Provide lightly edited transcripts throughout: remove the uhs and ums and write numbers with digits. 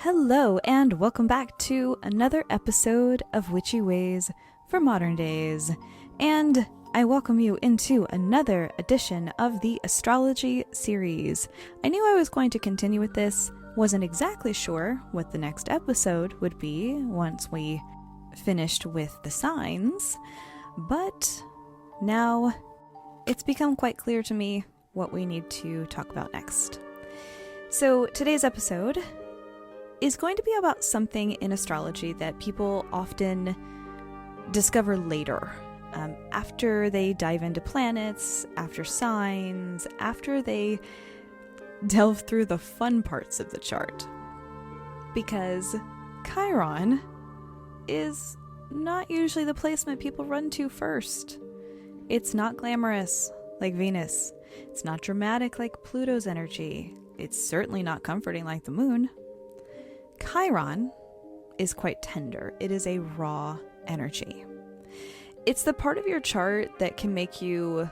Hello, and welcome back to another episode of Witchy Ways for Modern Days. And I welcome you into another edition of the Astrology series. I knew I was going to continue with this, wasn't exactly sure what the next episode would be once we finished with the signs, but now it's become quite clear to me what we need to talk about next. So today's episode is going to be about something in astrology that people often discover later, after they dive into planets, after signs, after they delve through the fun parts of the chart. Because Chiron is not usually the placement people run to first. It's not glamorous like Venus. It's not dramatic like Pluto's energy. It's certainly not comforting like the moon. Chiron is quite tender. It is a raw energy. It's the part of your chart that can make you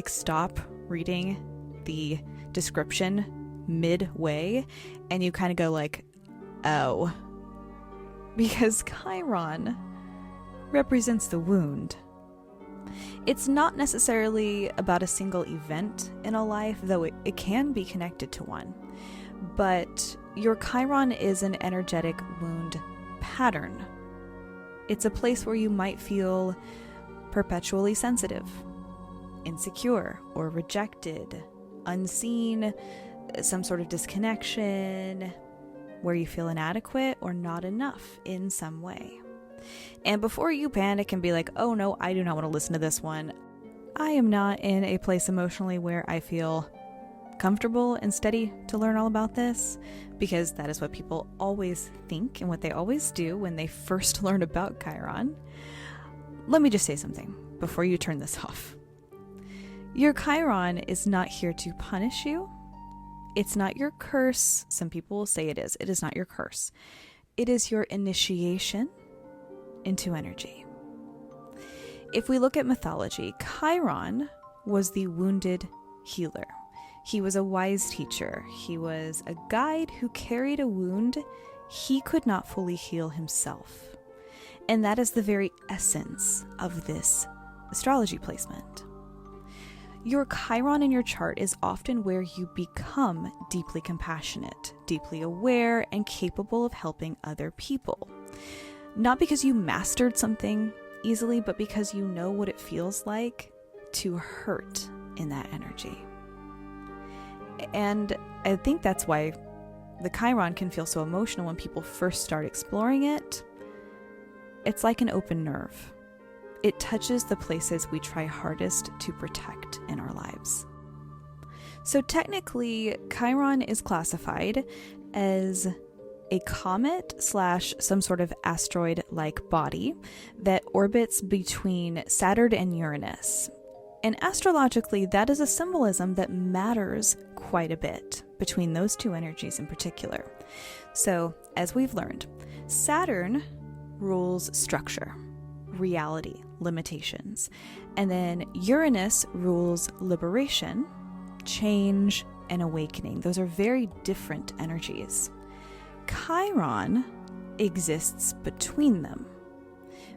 stop reading the description midway and you kind of go oh. Because Chiron represents the wound. It's not necessarily about a single event in a life, though it can be connected to one. But your Chiron is an energetic wound pattern. It's a place where you might feel perpetually sensitive, insecure, or rejected, unseen, some sort of disconnection, where you feel inadequate or not enough in some way. And before you panic and be like, oh no, I do not want to listen to this one, I am not in a place emotionally where I feel comfortable and steady to learn all about this, because that is what people always think and what they always do when they first learn about Chiron. Let me just say something before you turn this off. Your Chiron is not here to punish you. It's not your curse. Some people will say it is. It is not your curse. It is your initiation into energy. If we look at mythology, Chiron was the wounded healer. He was a wise teacher. He was a guide who carried a wound he could not fully heal himself. And that is the very essence of this astrology placement. Your Chiron in your chart is often where you become deeply compassionate, deeply aware, and capable of helping other people. Not because you mastered something easily, but because you know what it feels like to hurt in that energy. And I think that's why the Chiron can feel so emotional when people first start exploring it. It's like an open nerve. It touches the places we try hardest to protect in our lives. So technically, Chiron is classified as a comet / some sort of asteroid-like body that orbits between Saturn and Uranus. And astrologically, that is a symbolism that matters quite a bit between those two energies in particular. So, as we've learned, Saturn rules structure, reality, limitations. And then Uranus rules liberation, change, and awakening. Those are very different energies. Chiron exists between them,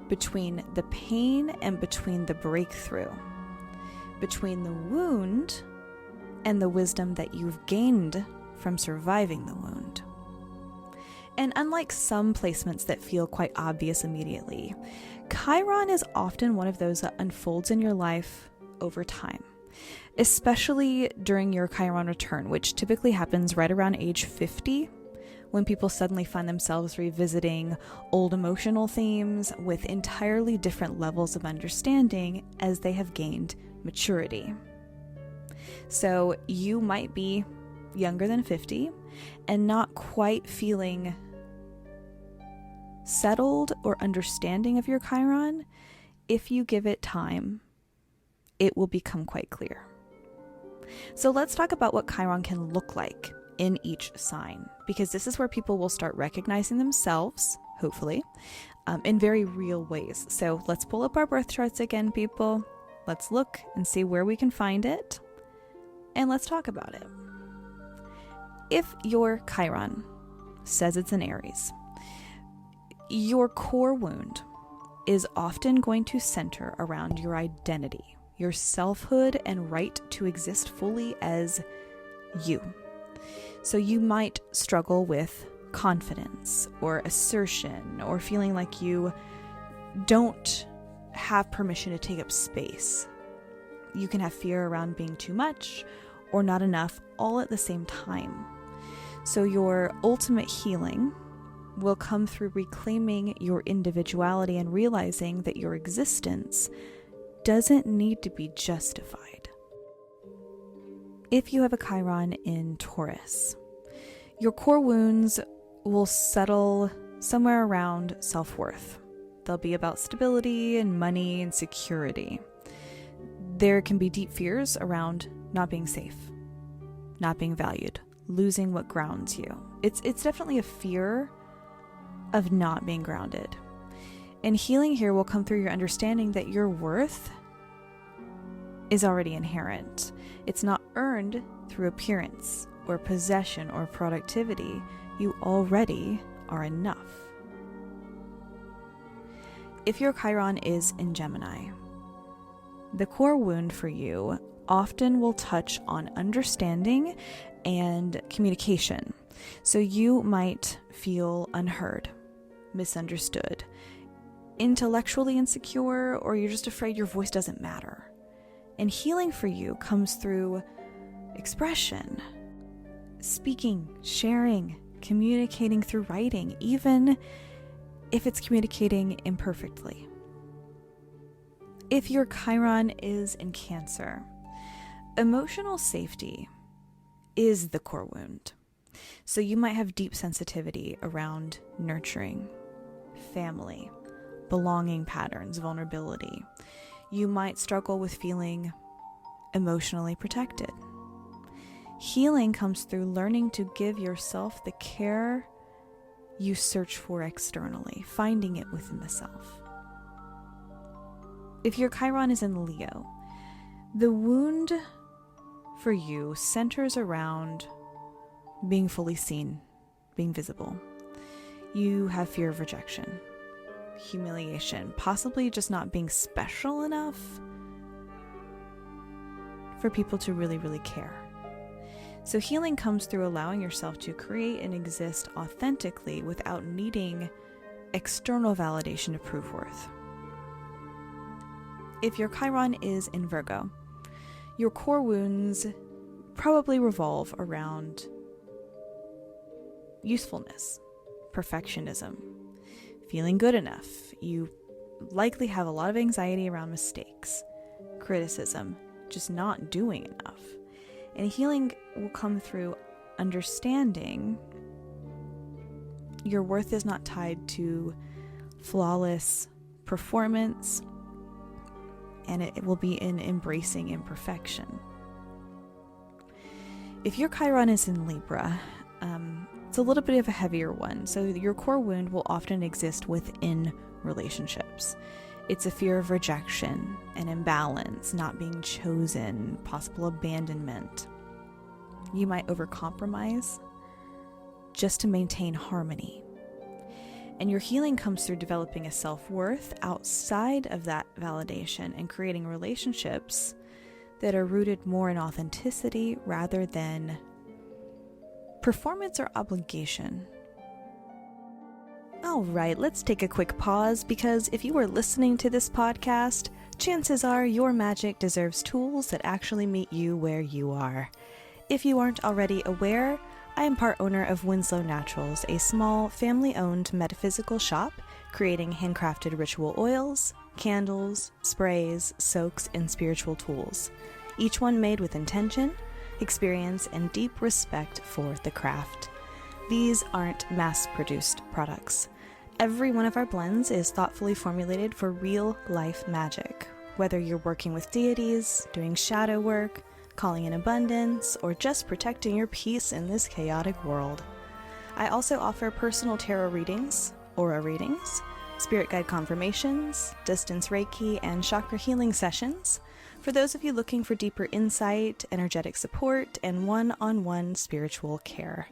between the pain and between the breakthrough, between the wound and the wisdom that you've gained from surviving the wound. And unlike some placements that feel quite obvious immediately, Chiron is often one of those that unfolds in your life over time, especially during your Chiron return, which typically happens right around age 50, when people suddenly find themselves revisiting old emotional themes with entirely different levels of understanding as they have gained maturity. So you might be younger than 50 and not quite feeling settled or understanding of your Chiron. If you give it time, it will become quite clear. So let's talk about what Chiron can look like in each sign, because this is where people will start recognizing themselves, hopefully, in very real ways. So let's pull up our birth charts again, people. Let's look and see where we can find it, and let's talk about it. If your Chiron says it's an Aries. Your core wound is often going to center around your identity, your selfhood, and right to exist fully as you. So you might struggle with confidence or assertion or feeling like you don't have permission to take up space. You can have fear around being too much or not enough all at the same time. So your ultimate healing will come through reclaiming your individuality and realizing that your existence doesn't need to be justified. If you have a Chiron in Taurus, your core wounds will settle somewhere around self-worth. They'll be about stability and money and security. There can be deep fears around not being safe, not being valued, losing what grounds you. It's definitely a fear of not being grounded. And healing here will come through your understanding that your worth is already inherent. It's not earned through appearance or possession or productivity. You already are enough. If your Chiron is in Gemini, the core wound for you often will touch on understanding and communication. So you might feel unheard, misunderstood, intellectually insecure, or you're just afraid your voice doesn't matter. And healing for you comes through expression, speaking, sharing, communicating through writing, even if it's communicating imperfectly. If your Chiron is in Cancer, emotional safety is the core wound. So you might have deep sensitivity around nurturing, family, belonging patterns, vulnerability. You might struggle with feeling emotionally protected. Healing comes through learning to give yourself the care you search for externally, finding it within the self. If your Chiron is in Leo, the wound for you centers around being fully seen, being visible. You have fear of rejection, humiliation, possibly just not being special enough for people to really, really care. So healing comes through allowing yourself to create and exist authentically without needing external validation to prove worth. If your Chiron is in Virgo, your core wounds probably revolve around usefulness, perfectionism, feeling good enough. You likely have a lot of anxiety around mistakes, criticism, just not doing enough. And healing will come through understanding your worth is not tied to flawless performance, and it will be in embracing imperfection. If your Chiron is in Libra, it's a little bit of a heavier one. So your core wound will often exist within relationships. It's a fear of rejection, an imbalance, not being chosen, possible abandonment. You might overcompromise just to maintain harmony. And your healing comes through developing a self-worth outside of that validation and creating relationships that are rooted more in authenticity rather than performance or obligation. All right, let's take a quick pause, because if you are listening to this podcast, chances are your magic deserves tools that actually meet you where you are. If you aren't already aware, I am part owner of Winslow Naturals, a small family-owned metaphysical shop creating handcrafted ritual oils, candles, sprays, soaks, and spiritual tools, each one made with intention, experience, and deep respect for the craft. These aren't mass-produced products. Every one of our blends is thoughtfully formulated for real-life magic, whether you're working with deities, doing shadow work, calling in abundance, or just protecting your peace in this chaotic world. I also offer personal tarot readings, aura readings, spirit guide confirmations, distance Reiki, and chakra healing sessions for those of you looking for deeper insight, energetic support, and one-on-one spiritual care.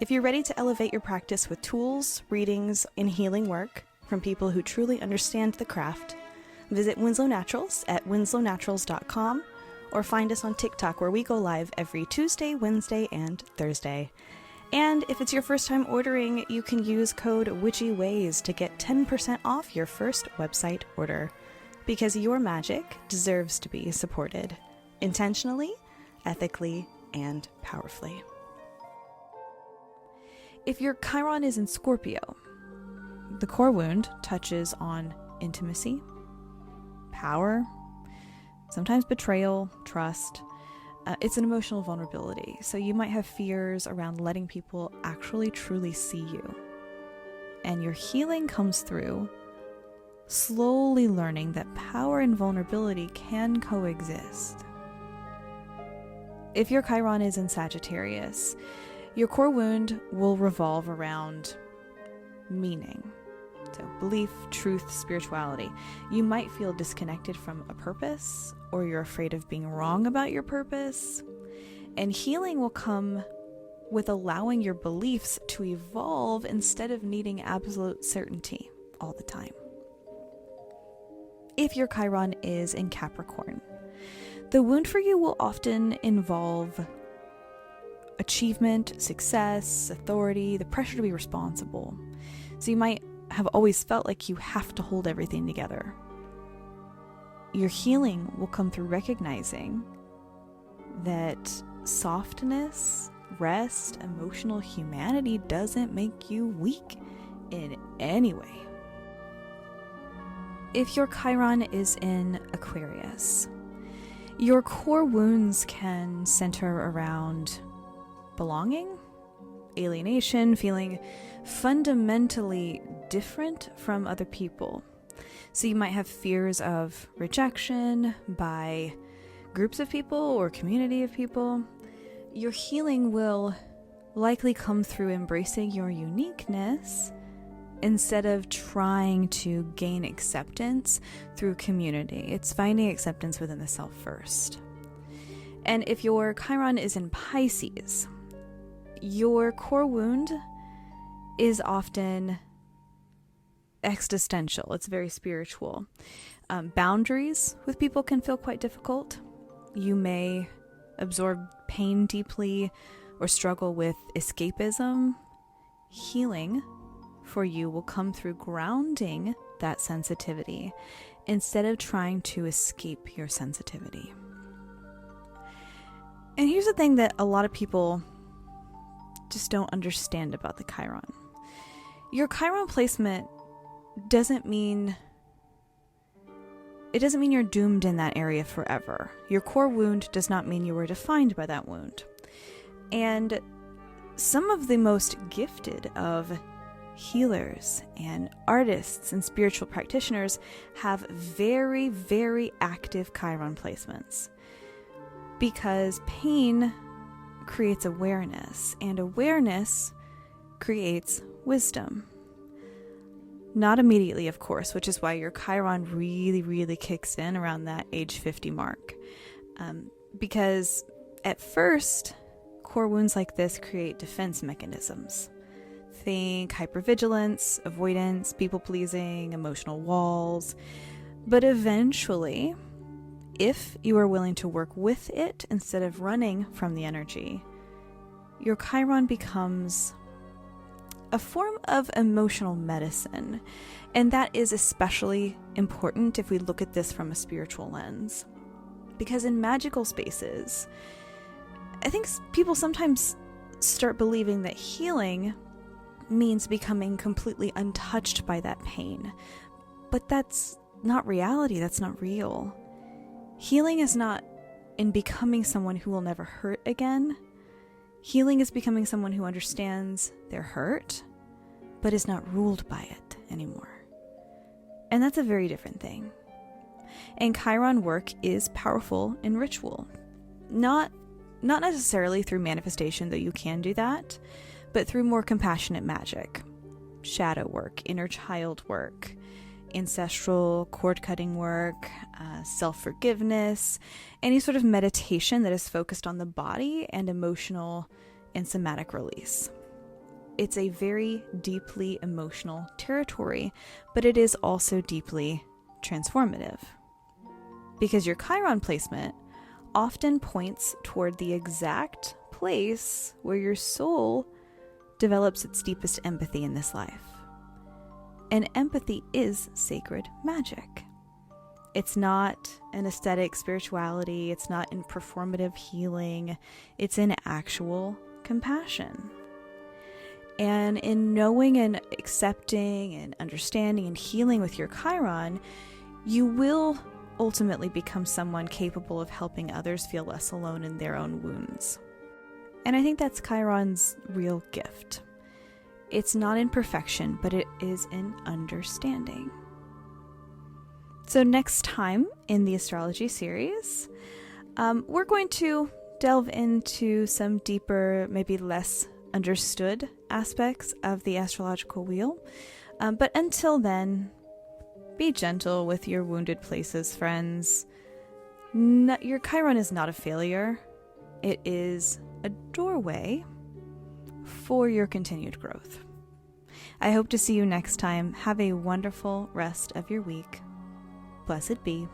If you're ready to elevate your practice with tools, readings, and healing work from people who truly understand the craft, visit Winslow Naturals at winslownaturals.com or find us on TikTok, where we go live every Tuesday, Wednesday, and Thursday. And if it's your first time ordering, you can use code Witchy Ways to get 10% off your first website order, because your magic deserves to be supported intentionally, ethically, and powerfully. If your Chiron is in Scorpio, the core wound touches on intimacy, power, sometimes betrayal, trust. It's an emotional vulnerability, so you might have fears around letting people actually truly see you. And your healing comes through slowly learning that power and vulnerability can coexist. If your Chiron is in Sagittarius, your core wound will revolve around meaning. So belief, truth, spirituality. You might feel disconnected from a purpose, or you're afraid of being wrong about your purpose. And healing will come with allowing your beliefs to evolve instead of needing absolute certainty all the time. If your Chiron is in Capricorn, the wound for you will often involve achievement, success, authority, the pressure to be responsible. So you might have always felt like you have to hold everything together. Your healing will come through recognizing that softness, rest, emotional humanity doesn't make you weak in any way. If your Chiron is in Aquarius, your core wounds can center around belonging, alienation, feeling fundamentally different from other people. So you might have fears of rejection by groups of people or community of people. Your healing will likely come through embracing your uniqueness instead of trying to gain acceptance through community. It's finding acceptance within the self first. And if your Chiron is in Pisces, your core wound is often existential. It's very spiritual. Boundaries with people can feel quite difficult. You may absorb pain deeply or struggle with escapism. Healing for you will come through grounding that sensitivity instead of trying to escape your sensitivity. And here's the thing that a lot of people just don't understand about the Chiron. Your Chiron placement doesn't mean you're doomed in that area forever. Your core wound does not mean you were defined by that wound. And some of the most gifted of healers and artists and spiritual practitioners have very, very active Chiron placements, because pain creates awareness, and awareness creates wisdom. Not immediately, of course, which is why your Chiron really, really kicks in around that age 50 mark. Because at first, core wounds like this create defense mechanisms. Think hypervigilance, avoidance, people-pleasing, emotional walls. But eventually, if you are willing to work with it instead of running from the energy, your Chiron becomes a form of emotional medicine. And that is especially important if we look at this from a spiritual lens. Because in magical spaces, I think people sometimes start believing that healing means becoming completely untouched by that pain. But that's not reality. That's not real. Healing is not in becoming someone who will never hurt again. Healing is becoming someone who understands their hurt, but is not ruled by it anymore. And that's a very different thing. And Chiron work is powerful in ritual. Not necessarily through manifestation, though you can do that, but through more compassionate magic, shadow work, inner child work, ancestral cord-cutting work, self-forgiveness, any sort of meditation that is focused on the body and emotional and somatic release. it's a very deeply emotional territory, but it is also deeply transformative. Because your Chiron placement often points toward the exact place where your soul develops its deepest empathy in this life. And empathy is sacred magic. It's not an aesthetic spirituality. It's not in performative healing. It's in actual compassion. And in knowing and accepting and understanding and healing with your Chiron, you will ultimately become someone capable of helping others feel less alone in their own wounds. And I think that's Chiron's real gift. It's not in perfection, but it is in understanding. So next time in the astrology series, we're going to delve into some deeper, maybe less understood aspects of the astrological wheel. But until then, be gentle with your wounded places, friends. Your Chiron is not a failure. It is a doorway for your continued growth. I hope to see you next time. Have a wonderful rest of your week. Blessed be.